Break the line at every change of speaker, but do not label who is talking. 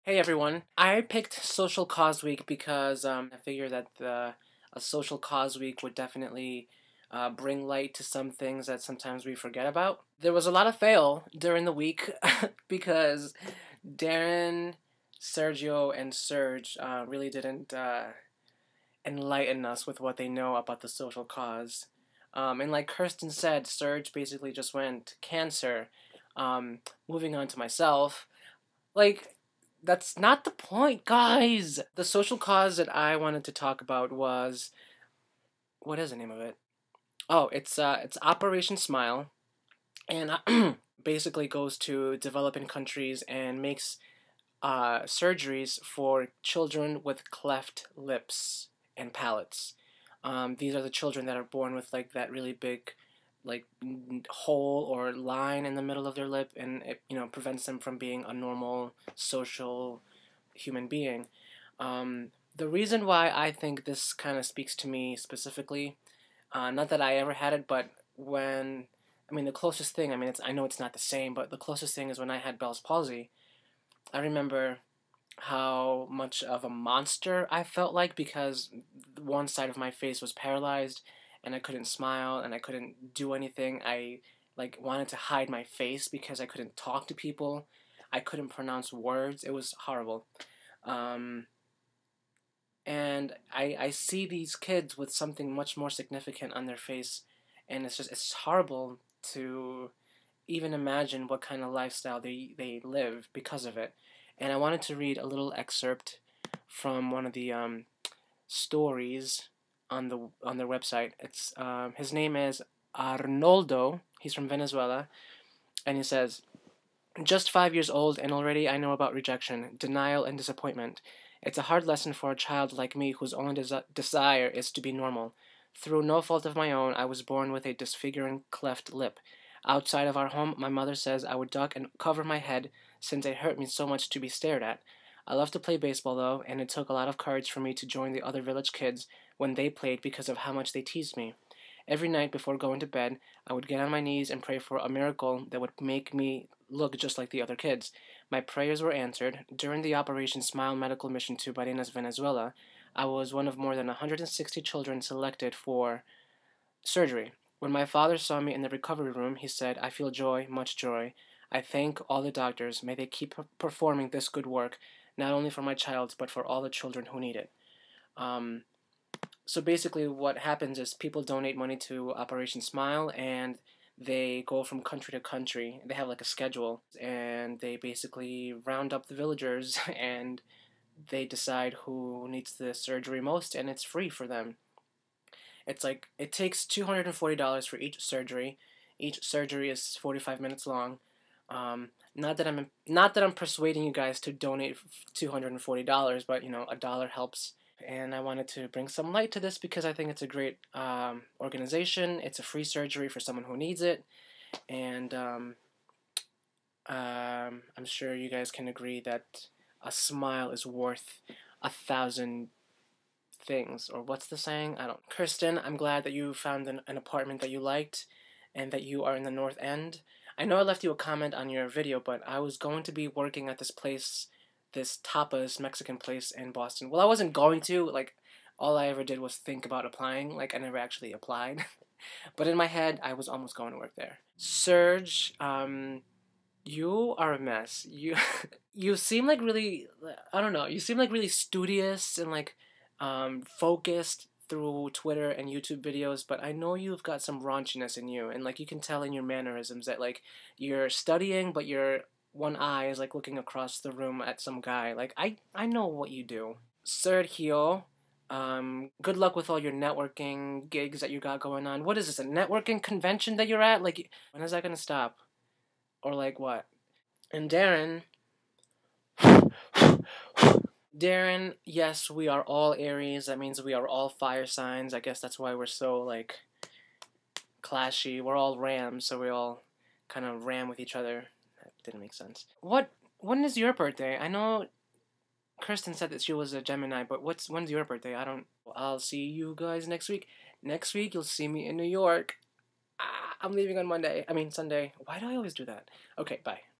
Hey everyone, I picked Social Cause Week because I figured that a Social Cause Week would definitely bring light to some things that sometimes we forget about. There was a lot of fail during the week because Darren, Sergio, and Serge really didn't enlighten us with what they know about the social cause. And like Kirsten said, Serge basically just went cancer. Moving on to myself, like, that's not the point, guys. The social cause that I wanted to talk about was, what is the name of it? Oh, it's Operation Smile, and basically goes to developing countries and makes surgeries for children with cleft lips and palates. These are the children that are born with like that really big, like hole or line in the middle of their lip, and it prevents them from being a normal social human being. The reason why I think this kind of speaks to me specifically, not that I ever had it, but when the closest thing, I know it's not the same, but the closest thing is when I had Bell's palsy. I remember how much of a monster I felt like because one side of my face was paralyzed and I couldn't smile and I couldn't do anything. I like wanted to hide my face because I couldn't talk to people. I couldn't pronounce words. It was horrible. Um, and I see these kids with something much more significant on their face, and it's horrible to even imagine what kind of lifestyle they live because of it. And I wanted to read a little excerpt from one of the stories on their website. It's his name is Arnoldo. He's from Venezuela, and he says, "Just 5 years old, and already I know about rejection, denial, and disappointment. It's a hard lesson for a child like me whose only desire is to be normal. Through no fault of my own, I was born with a disfiguring cleft lip. Outside of our home, my mother says I would duck and cover my head since it hurt me so much to be stared at. I love to play baseball, though, and it took a lot of courage for me to join the other village kids when they played because of how much they teased me. Every night before going to bed, I would get on my knees and pray for a miracle that would make me look just like the other kids. My prayers were answered. During the Operation Smile medical mission to Barinas, Venezuela, I was one of more than 160 children selected for surgery. When my father saw me in the recovery room, he said, I feel joy, much joy. I thank all the doctors. May they keep performing this good work, not only for my child, but for all the children who need it." Um, so basically what happens is people donate money to Operation Smile, and they go from country to country. They have like a schedule, and they basically round up the villagers and they decide who needs the surgery most, and it's free for them. It's like it takes $240 for each surgery. Each surgery is 45 minutes long. Not that I'm persuading you guys to donate $240, but a dollar helps. And I wanted to bring some light to this because I think it's a great organization. It's a free surgery for someone who needs it, and I'm sure you guys can agree that a smile is worth 1,000 things. Or what's the saying? I don't. Kirsten, I'm glad that you found an apartment that you liked, and that you are in the North End. I know I left you a comment on your video, but I was going to be working at this place, this tapas Mexican place in Boston. Well, I wasn't going to, like, all I ever did was think about applying, like, I never actually applied. But in my head, I was almost going to work there. Serge, you are a mess. You, you seem like really, I don't know, you seem like really studious and, like, focused through Twitter and YouTube videos, but I know you've got some raunchiness in you, and like you can tell in your mannerisms that like you're studying, but your one eye is like looking across the room at some guy. Like I know what you do. Sergio, good luck with all your networking gigs that you got going on. What is this, a networking convention that you're at? Like, when is that gonna stop? Or like what? And Darren, Darren, yes, we are all Aries. That means we are all fire signs. I guess that's why we're so, like, clashy. We're all Rams, so we all kind of ram with each other. That didn't make sense. When is your birthday? I know Kirsten said that she was a Gemini, but when's your birthday? I don't. I'll see you guys next week. Next week, you'll see me in New York. I'm leaving on Monday. Sunday. Why do I always do that? Okay, bye.